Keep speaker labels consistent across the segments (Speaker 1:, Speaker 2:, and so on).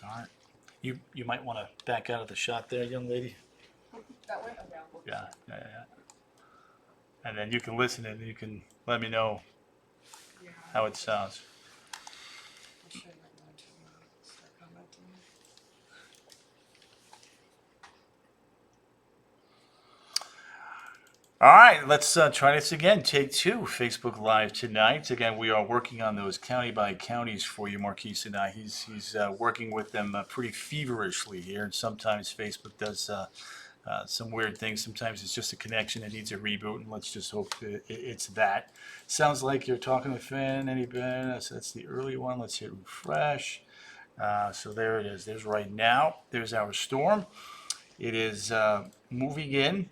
Speaker 1: All right. You might want to back out of the shot there, young lady.
Speaker 2: That way? Okay, I'll look.
Speaker 1: Yeah. And then you can listen and you can let me know
Speaker 2: Yeah.
Speaker 1: how it sounds.
Speaker 2: I'll show you right now too. Start commenting.
Speaker 1: All right, let's try this again. Take two, Facebook Live tonight. Again, we are working on those county by counties for you, Marquise and I. He's working with them pretty feverishly here, and sometimes Facebook does some weird things. Sometimes it's just a connection that needs a reboot, and let's just hope it's that. Sounds like you're talking to Finn. Any Ben? That's the early one. Let's hit refresh. So there it is. There's right now. There's our storm. It is moving in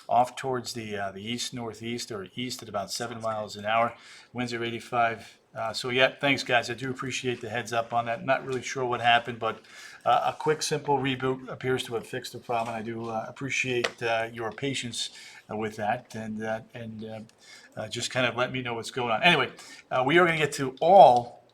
Speaker 1: off towards the east northeast or east at about 7 miles an hour. Winds are 85. So yeah, thanks guys. I do appreciate the heads up on that. Not really sure what happened, but a quick, simple reboot appears to have fixed the problem. I do appreciate your patience with that, and just kind of let me know what's going on. Anyway, we are going to get to all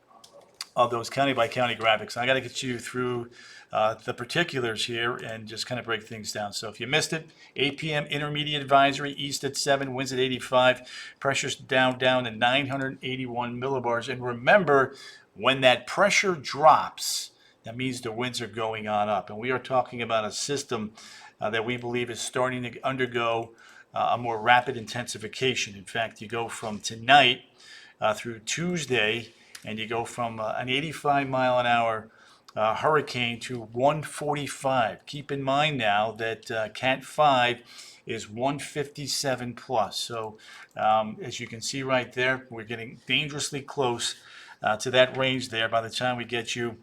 Speaker 1: of those county by county graphics. I got to get you through the particulars here and just kind of break things down. So if you missed it, 8 p.m. intermediate advisory, east at 7, winds at 85, pressure's down to 981 millibars. And remember, when that pressure drops, that means the winds are going on up. And we are talking about a system that we believe is starting to undergo a more rapid intensification. In fact, you go from tonight through Tuesday, and you go from an 85 mile an hour hurricane to 145. Keep in mind now that Cat 5 is 157 plus. So as you can see right there, we're getting dangerously close to that range there by the time we get you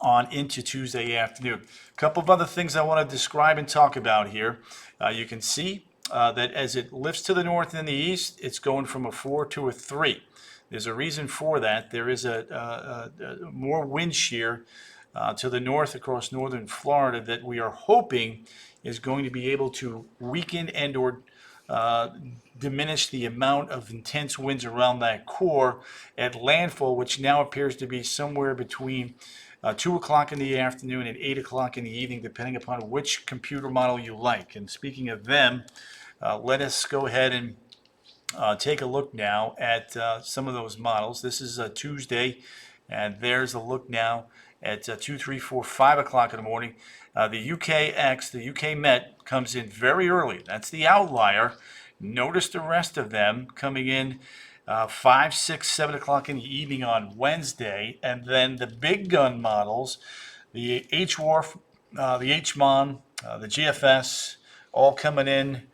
Speaker 1: on into Tuesday afternoon. A couple of other things I want to describe and talk about here. You can see that as it lifts to the north and the east, it's going from a 4 to a 3. There's a reason for that. There is a more wind shear to the north across northern Florida that we are hoping is going to be able to weaken and or diminish the amount of intense winds around that core at landfall, which now appears to be somewhere between 2 o'clock in the afternoon and 8 o'clock in the evening, depending upon which computer model you like. And speaking of them, let us go ahead and take a look now at some of those models. This is Tuesday, and there's a look now at 2, 3, 4, 5 o'clock in the morning. The UKX, the UK Met, comes in very early. That's the outlier. Notice the rest of them coming in 5, 6, 7 o'clock in the evening on Wednesday. And then the big gun models, the HWARF, the HMON, the GFS, all coming in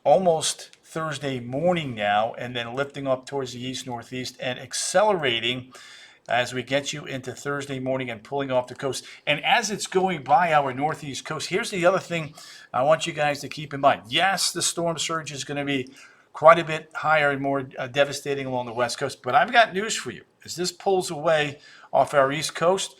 Speaker 1: almost Thursday morning now, and then lifting up towards the east northeast and accelerating as we get you into Thursday morning and pulling off the coast. And as it's going by our northeast coast, here's the other thing I want you guys to keep in mind. Yes, the storm surge is going to be quite a bit higher and more devastating along the west coast, but I've got news for you. As this pulls away off our east coast,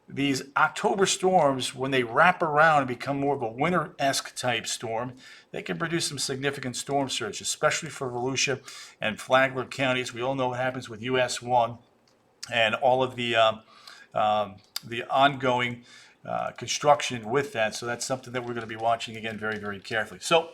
Speaker 1: these October storms, when they wrap around and become more of a winter-esque type storm, they can produce some significant storm surge, especially for Volusia and Flagler counties. We all know what happens with US 1 and all of the ongoing construction with that. So that's something that we're going to be watching again very, very carefully. So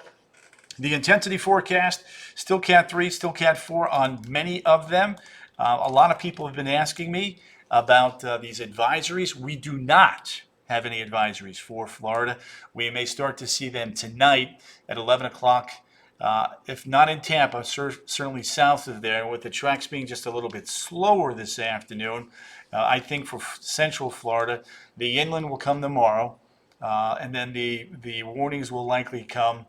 Speaker 1: the intensity forecast, still Cat 3, still Cat 4 on many of them. A lot of people have been asking me about these advisories. We do not have any advisories for Florida. We may start to see them tonight at 11 o'clock. If not in Tampa, certainly south of there, with the tracks being just a little bit slower this afternoon. I think for central Florida, the inland will come tomorrow, and then the warnings will likely come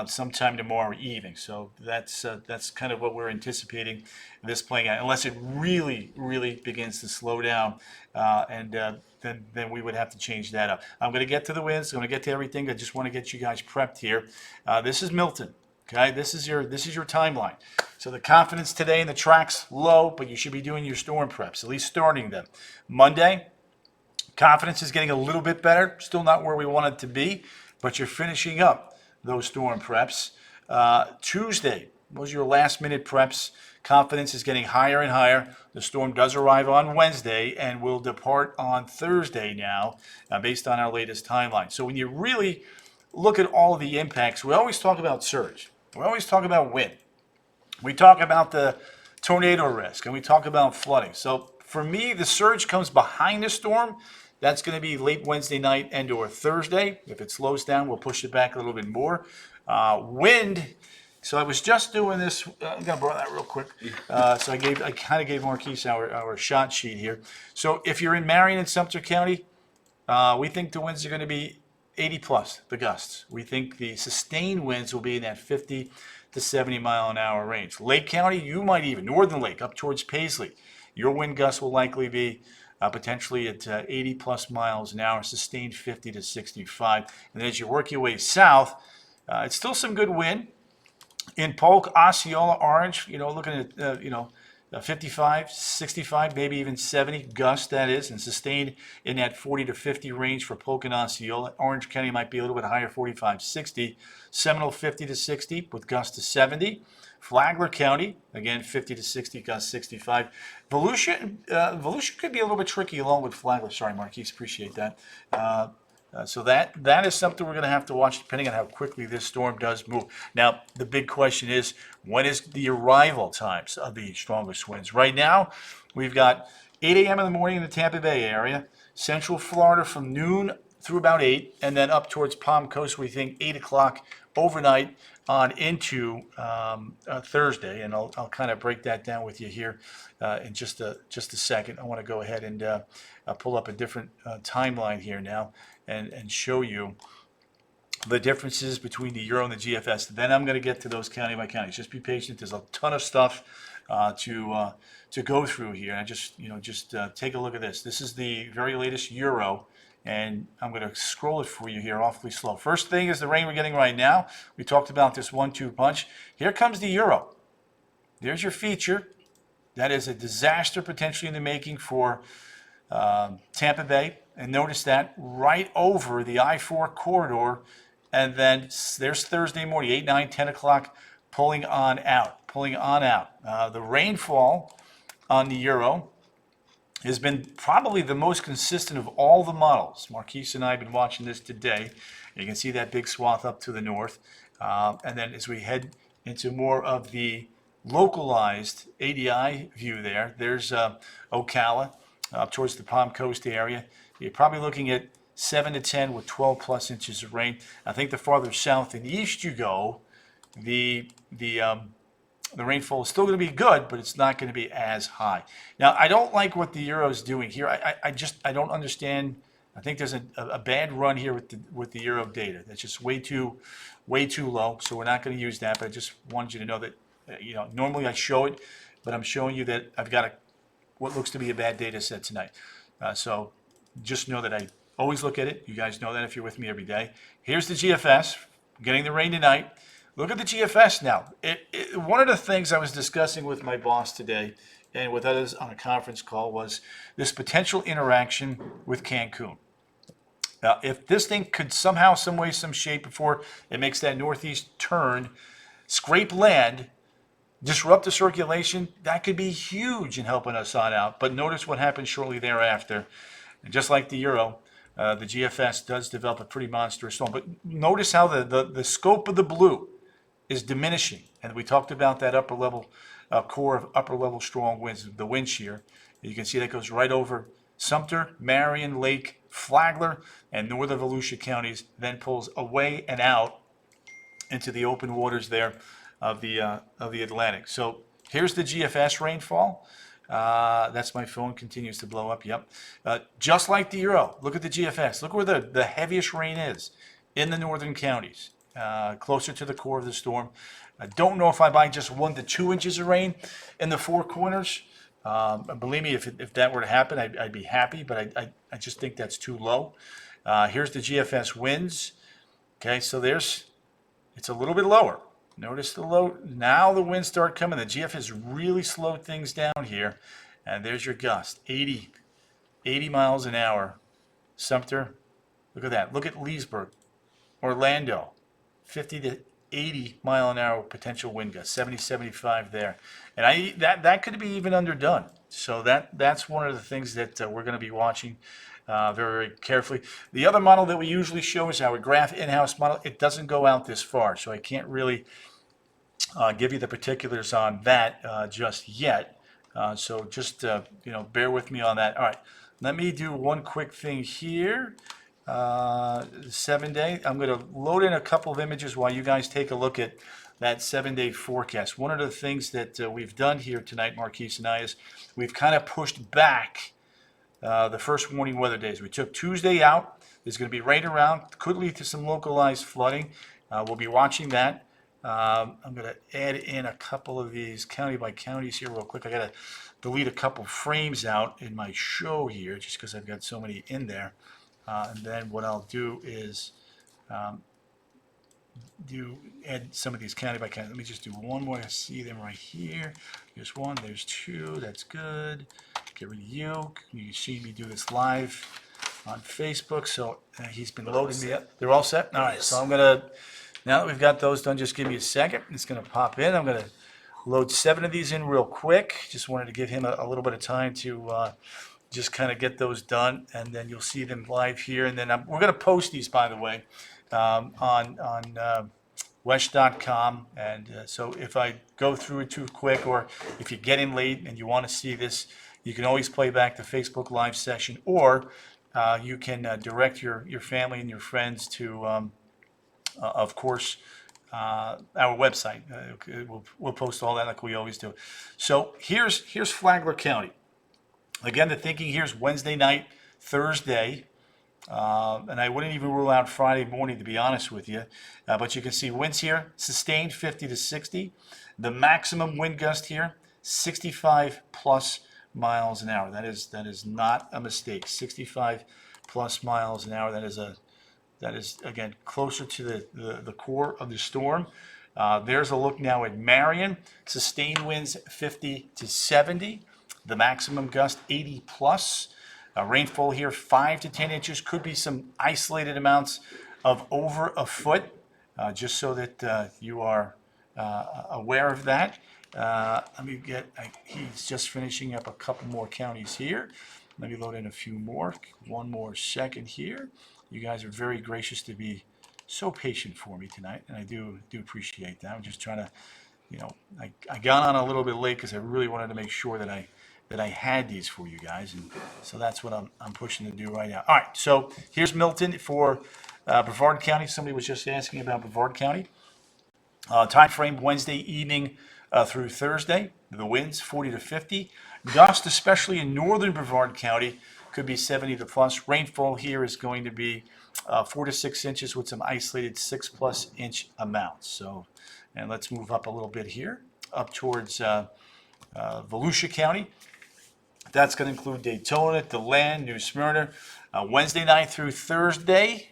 Speaker 1: sometime tomorrow evening. So that's kind of what we're anticipating this playing out, unless it really, really begins to slow down, and then we would have to change that up. I'm going to get to the winds. I'm going to get to everything. I just want to get you guys prepped here. This is Milton. Okay, this is your timeline. So the confidence today in the tracks low, but you should be doing your storm preps, at least starting them. Monday, confidence is getting a little bit better. Still not where we want it to be, but you're finishing up those storm preps. Tuesday, those are your last minute preps. Confidence is getting higher and higher. The storm does arrive on Wednesday and will depart on Thursday now, based on our latest timeline. So when you really look at all of the impacts, we always talk about surge. We always talk about wind. We talk about the tornado risk and we talk about flooding. So for me, the surge comes behind the storm. That's going to be late Wednesday night and or Thursday. If it slows down, we'll push it back a little bit more. Wind. So I was just doing this. I'm going to borrow that real quick. So I kind of gave Marquise our shot sheet here. So if you're in Marion and Sumter County, we think the winds are going to be 80 plus, the gusts. We think the sustained winds will be in that 50 to 70 mile an hour range. Lake County, you might even, Northern Lake up towards Paisley, your wind gusts will likely be potentially at 80 plus miles an hour, sustained 50 to 65. And then as you work your way south, it's still some good wind. In Polk, Osceola, Orange, looking at 55, 65, maybe even 70 gusts, that is, and sustained in that 40 to 50 range for Polk and Osceola. Orange County might be a little bit higher, 45, 60. Seminole, 50 to 60 with gusts to 70. Flagler County, again, 50 to 60, gusts 65. Volusia could be a little bit tricky along with Flagler. Sorry, Marquise, appreciate that. So that is something we're going to have to watch depending on how quickly this storm does move. Now, the big question is, when is the arrival times of the strongest winds? Right now, we've got 8 a.m. in the morning in the Tampa Bay area, Central Florida from noon through about 8, and then up towards Palm Coast, we think 8 o'clock overnight on into Thursday. And I'll kind of break that down with you here in just a second. I want to go ahead and pull up a different timeline here now and show you the differences between the Euro and the GFS. Then I'm going to get to those county by county. Just be patient. There's a ton of stuff to go through here. And just take a look at this. This is the very latest Euro, and I'm going to scroll it for you here awfully slow. First thing is the rain we're getting right now. We talked about this 1-2 punch. Here comes the Euro. There's your feature. That is a disaster potentially in the making for Tampa Bay. And notice that right over the I-4 corridor. And then there's Thursday morning, 8, 9, 10 o'clock, pulling on out. The rainfall on the Euro has been probably the most consistent of all the models. Marquise and I have been watching this today. You can see that big swath up to the north. And then as we head into more of the localized ADI view there's Ocala up towards the Palm Coast area. You're probably looking at 7 to 10 with 12 plus inches of rain. I think the farther south and east you go, the rainfall is still going to be good, but it's not going to be as high. Now, I don't like what the Euro is doing here. I don't understand. I think there's a bad run here with the Euro data. That's just way too low. So we're not going to use that. But I just wanted you to know that normally I show it, but I'm showing you that I've got what looks to be a bad data set tonight. So just know that I always look at it. You guys know that if you're with me every day. Here's the GFS, getting the rain tonight. Look at the GFS now. One of the things I was discussing with my boss today and with others on a conference call was this potential interaction with Cancun. If this thing could somehow, some way, some shape, before it makes that northeast turn, scrape land, disrupt the circulation, that could be huge in helping us on out. But notice what happens shortly thereafter. And just like the Euro, the GFS does develop a pretty monstrous storm. But notice how the scope of the blue is diminishing. And we talked about that upper level core of upper level strong winds, the wind shear. You can see that goes right over Sumter, Marion, Lake, Flagler, and northern Volusia counties, then pulls away and out into the open waters there of the Atlantic. So here's the GFS rainfall. That's my phone, continues to blow up. Yep. Just like the Euro, look at the GFS. Look where the heaviest rain is in the northern counties, closer to the core of the storm. I don't know if I buy just 1 to 2 inches of rain in the Four Corners. Believe me, if that were to happen, I'd be happy, but I just think that's too low. Here's the GFS winds. Okay, so it's a little bit lower. Notice the low. Now the winds start coming. The GF has really slowed things down here. And there's your gust, 80 miles an hour. Sumter, look at that. Look at Leesburg, Orlando, 50 80-mile-an-hour potential wind gusts, 70, 75 there. And that could be even underdone. So that's one of the things that we're going to be watching very, very carefully. The other model that we usually show is our graph in-house model. It doesn't go out this far, so I can't really give you the particulars on that just yet. So just bear with me on that. All right, let me do one quick thing here. 7-day. I'm going to load in a couple of images while you guys take a look at that 7-day forecast. One of the things that we've done here tonight, Marquise and I, is we've kind of pushed back the first warning weather days. We took Tuesday out. There's going to be rain around. Could lead to some localized flooding. We'll be watching that. I'm going to add in a couple of these county by counties here real quick. I got to delete a couple frames out in my show here just because I've got so many in there. And then what I'll do is add some of these county by county. Let me just do one more. I see them right here. There's one, there's two. That's good. Get rid of you. You can see me do this live on Facebook. So he's been loading me up. They're all set? All right. So I'm going to, now that we've got those done, just give me a second. It's going to pop in. I'm going to load 7 of these in real quick. Just wanted to give him a little bit of time to just kind of get those done, and then you'll see them live here. And then we're going to post these, by the way, on wesh.com. And so if I go through it too quick, or if you get in late and you want to see this, you can always play back the Facebook Live session, or you can direct your family and your friends to, of course, our website. We'll post all that like we always do. So here's Flagler County. Again, the thinking here is Wednesday night, Thursday, and I wouldn't even rule out Friday morning, to be honest with you. But you can see winds here, sustained 50 to 60. The maximum wind gust here, 65 plus miles an hour. That is not a mistake. 65 plus miles an hour. That is again closer to the core of the storm. There's a look now at Marion. Sustained winds 50 to 70. The maximum gust 80 plus. Rainfall here 5 to 10 inches. Could be some isolated amounts of over a foot, just so that you are aware of that. Let me he's just finishing up a couple more counties here. Let me load in a few more. One more second here. You guys are very gracious to be so patient for me tonight, and I do appreciate that. I'm just trying to, I got on a little bit late because I really wanted to make sure that I had these for you guys, and so that's what I'm pushing to do right now. All right, so here's Milton for Brevard County. Somebody was just asking about Brevard County. Time frame Wednesday evening through Thursday. The winds 40 to 50. Gust, especially in northern Brevard County, could be 70 to plus. Rainfall here is going to be 4 to 6 inches with some isolated 6 plus inch amounts. So, and let's move up a little bit here, up towards Volusia County. That's going to include Daytona, DeLand, New Smyrna. Wednesday night through Thursday.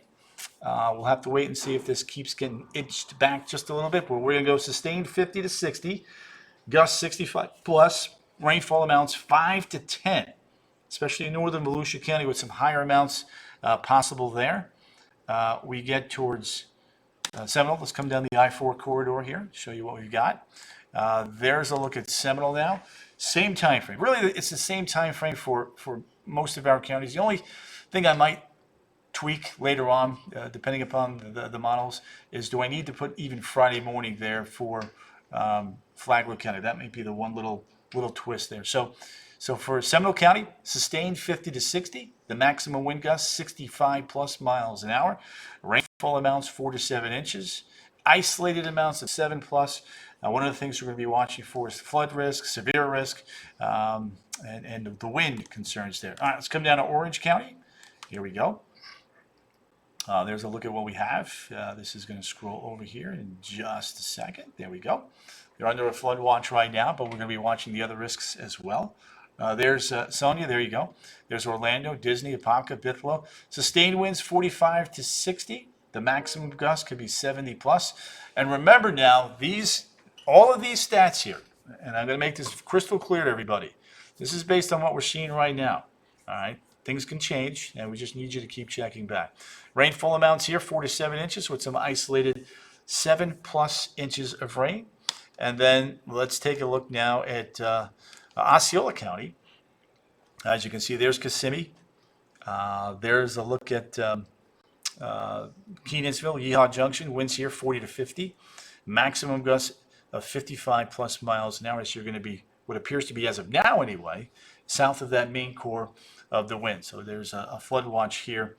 Speaker 1: We'll have to wait and see if this keeps getting inched back just a little bit, but we're going to go sustained 50 to 60. Gusts 65 plus. Rainfall amounts 5 to 10, especially in northern Volusia County with some higher amounts possible there. We get towards Seminole. Let's come down the I-4 corridor here, show you what we've got. There's a look at Seminole now. Same time frame. Really, it's the same time frame for most of our counties. The only thing I might tweak later on, depending upon the models, is do I need to put even Friday morning there for Flagler County? That may be the one little twist there. So for Seminole County, sustained 50 to 60. The maximum wind gust 65 plus miles an hour. Rainfall amounts 4 to 7 inches. Isolated amounts of 7 plus. One of the things we're going to be watching for is flood risk, severe risk, and the wind concerns there. All right, let's come down to Orange County. Here we go. There's a look at what we have. This is going to scroll over here in just a second. There we go. They're under a flood watch right now, but we're going to be watching the other risks as well. There's Sonia. There you go. There's Orlando, Disney, Apopka, Bithlo. Sustained winds 45 to 60. The maximum gust could be 70 plus. And remember now, all of these stats here, and I'm going to make this crystal clear to everybody. This is based on what we're seeing right now. All right. Things can change, and we just need you to keep checking back. Rainfall amounts here, 4 to 7 inches with some isolated 7+ inches of rain. And then let's take a look now at Osceola County. As you can see, there's Kissimmee. There's a look at Kenansville, Yeehaw Junction. Winds here 40 to 50. Maximum gusts of 55+ miles an hour. So you're going to be what appears to be, as of now anyway, south of that main core of the wind. So there's a flood watch here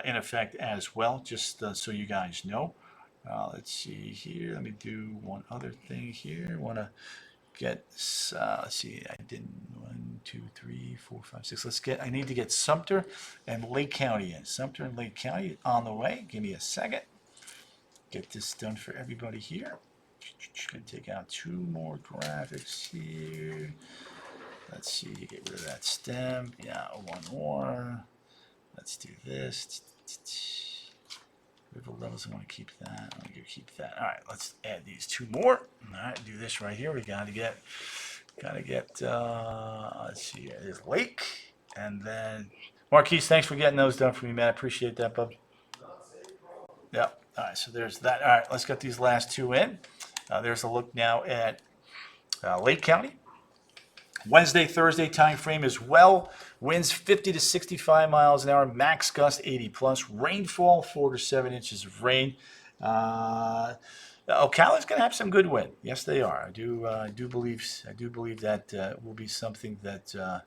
Speaker 1: in effect as well, just so you guys know. Let's see here. Let me do one other thing here. I want to get, let's see, I did 1, 2, 3, 4, 5, 6. I need to get Sumter and Lake County in. Sumter and Lake County on the way. Give me a second. Get this done for everybody here. Gonna take out 2 more graphics here. Let's see, get rid of that stem. Yeah, 1 more. Let's do this. River levels, I want to keep that. I'm going to keep that. All right, let's add these 2 more. All right, do this right here. We gotta get, let's see, there's Lake. And then, Marquise, thanks for getting those done for me, man. I appreciate that, bub. Yeah, all right, so there's that. All right, let's get these last 2 in. There's a look now at Lake County. Wednesday, Thursday time frame as well. Winds 50 to 65 miles an hour, max gust 80+. Rainfall 4 to 7 inches of rain. Ocala's going to have some good wind. Yes, they are. I do believe that will be something that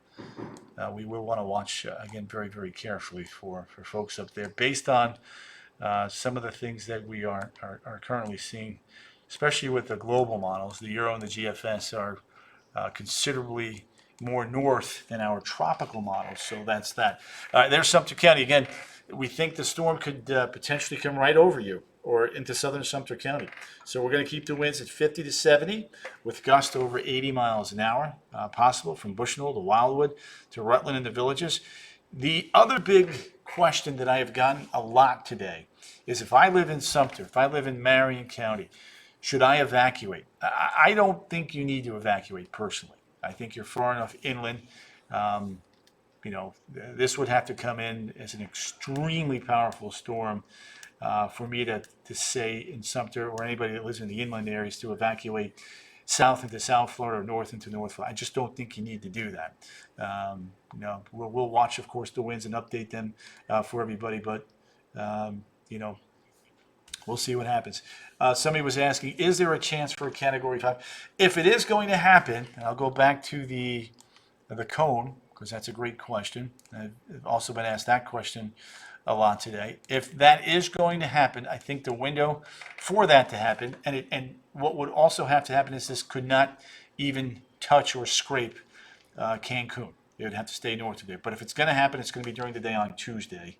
Speaker 1: we will want to watch again very, very carefully for folks up there, based on some of the things that we are currently seeing, especially with the global models. The Euro and the GFS are considerably more north than our tropical models, so that's that. There's Sumter County again. We think the storm could potentially come right over you or into southern Sumter County. So we're going to keep the winds at 50 to 70 with gusts over 80 miles an hour possible from Bushnell to Wildwood to Rutland and the Villages. The other big question that I have gotten a lot today is, if I live in Sumter, if I live in Marion County, should I evacuate? I don't think you need to evacuate personally. I think you're far enough inland. This would have to come in as an extremely powerful storm for me to say in Sumter, or anybody that lives in the inland areas, to evacuate south into South Florida or north into North Florida. I just don't think you need to do that. We'll watch, of course, the winds and update them for everybody, but we'll see what happens. Somebody was asking, is there a chance for a Category 5? If it is going to happen, and I'll go back to the cone, because that's a great question. I've also been asked that question a lot today. If that is going to happen, I think the window for that to happen, and what would also have to happen is this could not even touch or scrape Cancun. It would have to stay north of there. But if it's going to happen, it's going to be during the day on Tuesday.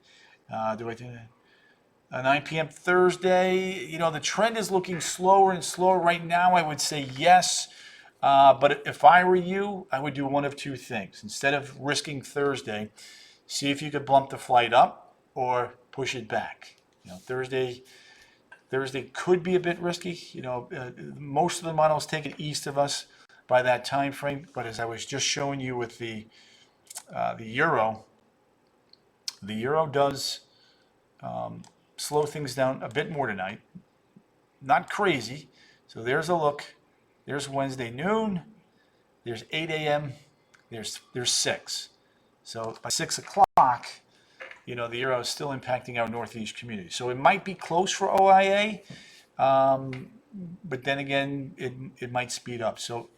Speaker 1: 9 p.m. Thursday, the trend is looking slower and slower. Right now, I would say yes. But if I were you, I would do one of 2 things. Instead of risking Thursday, see if you could bump the flight up or push it back. Thursday could be a bit risky. Most of the models take it east of us by that time frame. But as I was just showing you with the Euro does slow things down a bit more tonight. Not crazy. So there's a look. There's Wednesday noon. There's 8 a.m. There's 6. So by 6 o'clock, the Euro is still impacting our Northeast community. So it might be close for OIA, but then again, it might speed up. So,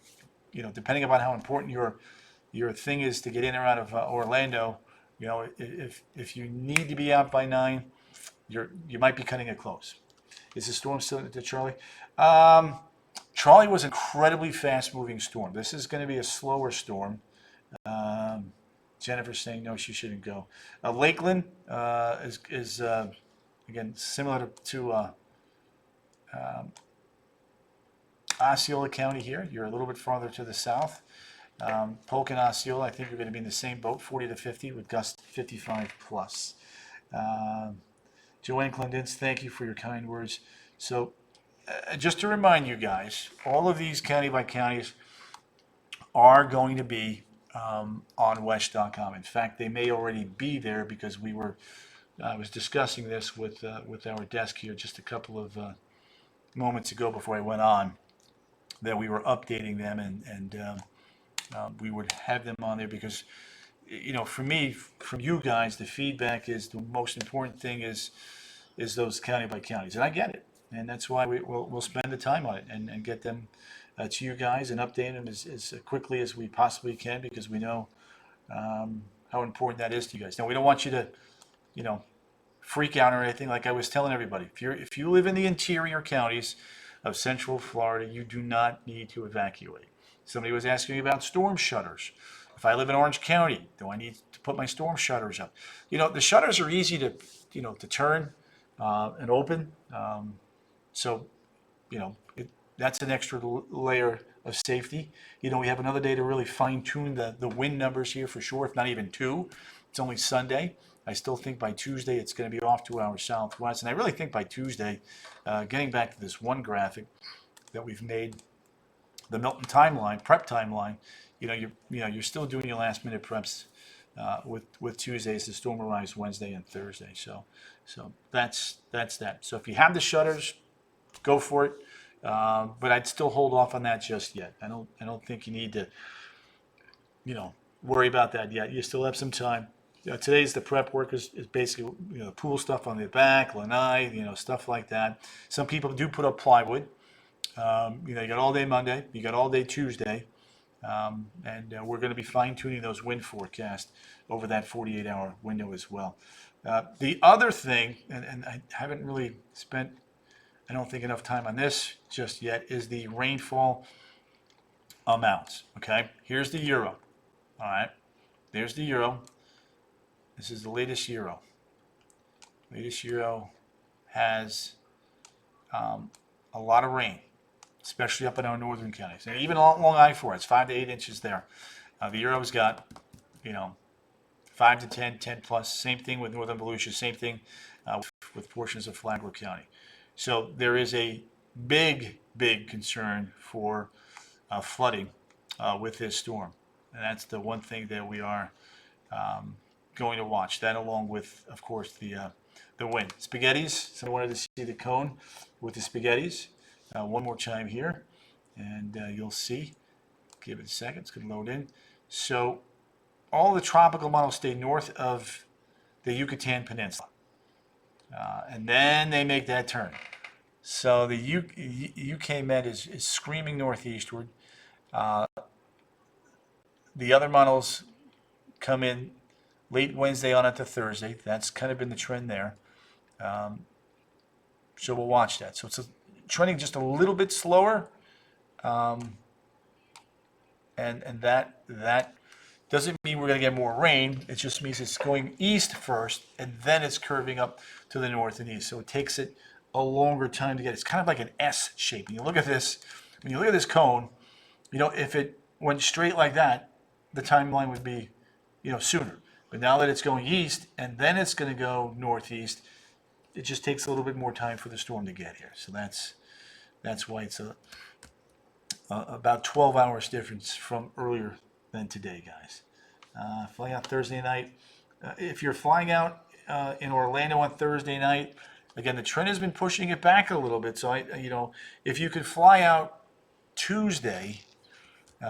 Speaker 1: depending upon how important your thing is to get in or out of Orlando, if you need to be out by 9, you might be cutting it close. Is the storm still into Charlie? Charlie was an incredibly fast-moving storm. This is going to be a slower storm. Jennifer's saying no, she shouldn't go. Lakeland is again similar to Osceola County here. You're a little bit farther to the south. Polk and Osceola, I think you're going to be in the same boat, 40 to 50 with gusts 55+. Joanne Clendens, thank you for your kind words. So just to remind you guys, all of these county by counties are going to be on wesh.com. In fact, they may already be there, because I was discussing this with our desk here just a couple of moments ago before I went on that we were updating them, and we would have them on there because, for me, from you guys, the feedback is the most important thing is those county by counties, and I get it, and that's why we'll spend the time on it and get them to you guys and update them as quickly as we possibly can because we know how important that is to you guys. Now we don't want you to, freak out or anything. Like I was telling everybody, if you live in the interior counties of Central Florida, you do not need to evacuate. Somebody was asking me about storm shutters. If I live in Orange County, do I need to put my storm shutters up? The shutters are easy to turn and open. So, that's an extra layer of safety. We have another day to really fine tune the wind numbers here for sure, if not even two. It's only Sunday. I still think by Tuesday it's going to be off to our southwest. And I really think by Tuesday, getting back to this one graphic that we've made, the Milton timeline, prep timeline, you're still doing your last minute preps with Tuesdays, the storm arrives Wednesday and Thursday. So that's that. So if you have the shutters, go for it. But I'd still hold off on that just yet. I don't think you need to, worry about that yet. You still have some time. Today's the prep work is basically the pool stuff on the back, lanai, stuff like that. Some people do put up plywood. You got all day Monday, you got all day Tuesday, and we're going to be fine tuning those wind forecasts over that 48-hour window as well. The other thing, and I haven't really spent, I don't think, enough time on this just yet, is the rainfall amounts. Okay, here's the Euro. All right, there's the Euro. This is the latest Euro. Latest Euro has a lot of rain, especially up in our northern counties. And even along I-4, it's 5 to 8 inches there. The Euro's got, 5 to 10, 10 plus. Same thing with northern Volusia. Same thing with portions of Flagler County. So there is a big concern for flooding with this storm. And that's the one thing that we are going to watch. That along with, of course, the wind. Spaghettis. So I wanted to see the cone with the spaghettis. One more time here, and you'll see. Give it a second. It's going to load in. So all the tropical models stay north of the Yucatan Peninsula. And then they make that turn. So the UK Met is screaming northeastward. The other models come in late Wednesday on into Thursday. That's kind of been the trend there. So we'll watch that. So it's trending just a little bit slower. And that doesn't mean we're going to get more rain. It just means it's going east first, and then it's curving up to the north and east. So it takes it a longer time to get. It's kind of like an S shape. When you look at this cone, if it went straight like that, the timeline would be, sooner. But now that it's going east and then it's going to go northeast, it just takes a little bit more time for the storm to get here. So that's why it's about 12 hours difference from earlier than today, guys. Flying out Thursday night. If you're flying out in Orlando on Thursday night, again, the trend has been pushing it back a little bit. So if you could fly out Tuesday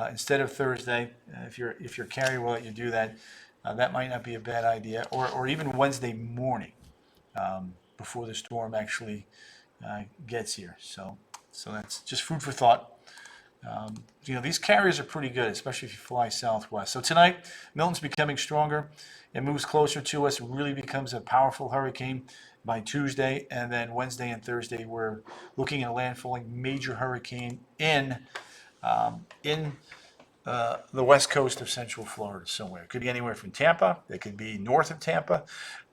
Speaker 1: instead of Thursday, if your carrier will let you do that, that might not be a bad idea. Or even Wednesday morning before the storm actually gets here. So that's just food for thought. These carriers are pretty good, especially if you fly southwest. So tonight, Milton's becoming stronger. It moves closer to us. It really becomes a powerful hurricane by Tuesday. And then Wednesday and Thursday, we're looking at a landfalling major hurricane in the west coast of Central Florida somewhere. It could be anywhere from Tampa. It could be north of Tampa.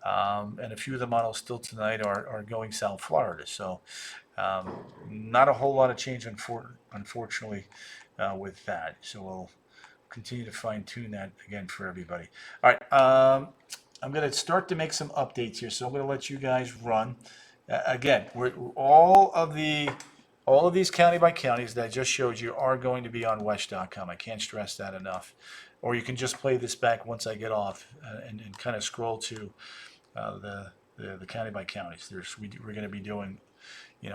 Speaker 1: And a few of the models still tonight are going South Florida. So not a whole lot of change, unfortunately, with that. So we'll continue to fine tune that again for everybody. All right. I'm going to start to make some updates here. So I'm going to let you guys run. Again, all of these county by counties that I just showed you are going to be on wesh.com. I can't stress that enough. Or you can just play this back once I get off and kind of scroll to the the county by counties. We're going to be doing,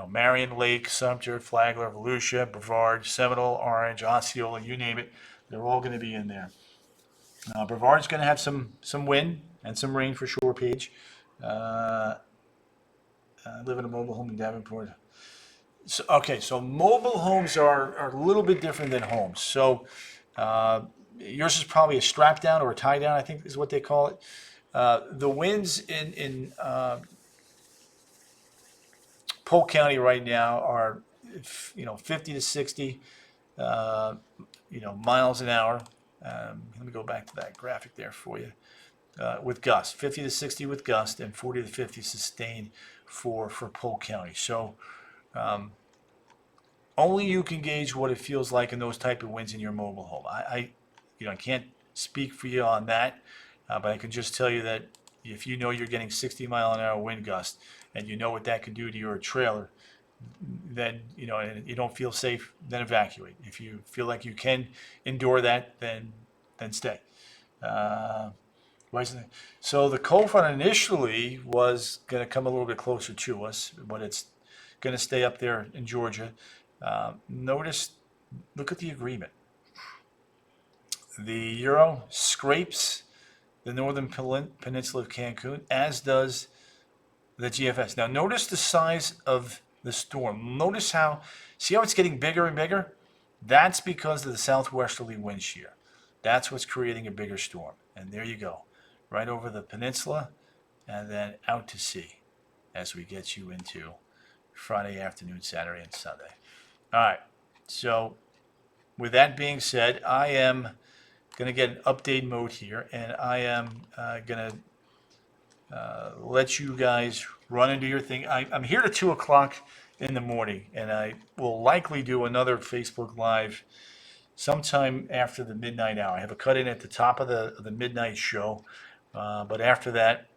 Speaker 1: Marion, Lake, Sumter, Flagler, Volusia, Brevard, Seminole, Orange, Osceola, you name it. They're all going to be in there. Brevard's going to have some wind and some rain for sure, Paige. I live in a mobile home in Davenport. So mobile homes are a little bit different than homes. So yours is probably a strap down or a tie down, I think is what they call it. The winds in Polk County right now are 50 to 60 miles an hour. Let me go back to that graphic there for you. With gusts, 50 to 60 with gust, and 40 to 50 sustained for Polk County. So only you can gauge what it feels like in those type of winds in your mobile home. I can't speak for you on that, but I can just tell you that if you know you're getting 60-mile-an-hour wind gust, and you know what that can do to your trailer, then and you don't feel safe, then evacuate. If you feel like you can endure that, then stay. So the cold front initially was going to come a little bit closer to us, but it's going to stay up there in Georgia. Look at the agreement. The Euro scrapes the northern peninsula of Cancun, as does the GFS. Now notice the size of the storm. See how it's getting bigger and bigger? That's because of the southwesterly wind shear. That's what's creating a bigger storm. And there you go, right over the peninsula and then out to sea as we get you into Friday afternoon, Saturday, and Sunday. All right, so with that being said, I am going to get an update mode here, and I am going to let you guys run and do your thing. I'm here at 2 o'clock in the morning, and I will likely do another Facebook Live sometime after the midnight hour. I have a cut in at the top of the midnight show, but after that,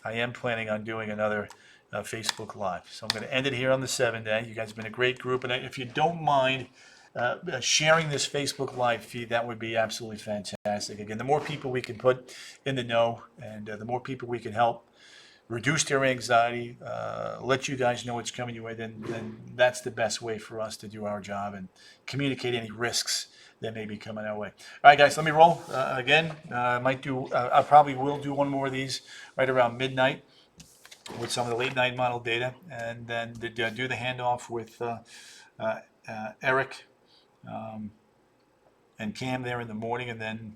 Speaker 1: I am planning on doing another Facebook Live. So I'm going to end it here on the 7-day. You guys have been a great group, and if you don't mind sharing this Facebook Live feed, that would be absolutely fantastic. Again, the more people we can put in the know, and the more people we can help reduce their anxiety, let you guys know what's coming your way, then that's the best way for us to do our job and communicate any risks that may be coming our way. All right, guys, let me roll. Again, I probably will do one more of these right around midnight with some of the late night model data, and then do the handoff with Eric and Cam there in the morning, and then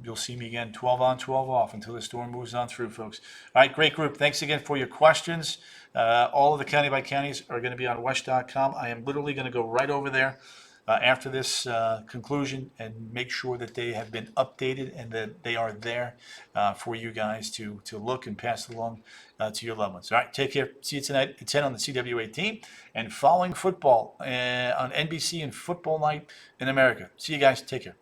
Speaker 1: you'll see me again 12 on, 12 off until the storm moves on through, folks. All right, great group. Thanks again for your questions. All of the county by counties are going to be on wesh.com. I am literally going to go right over there after this conclusion and make sure that they have been updated and that they are there for you guys to look and pass along to your loved ones. All right, take care. See you tonight at 10 on the CW18 and following football on NBC and Football Night in America. See you guys. Take care.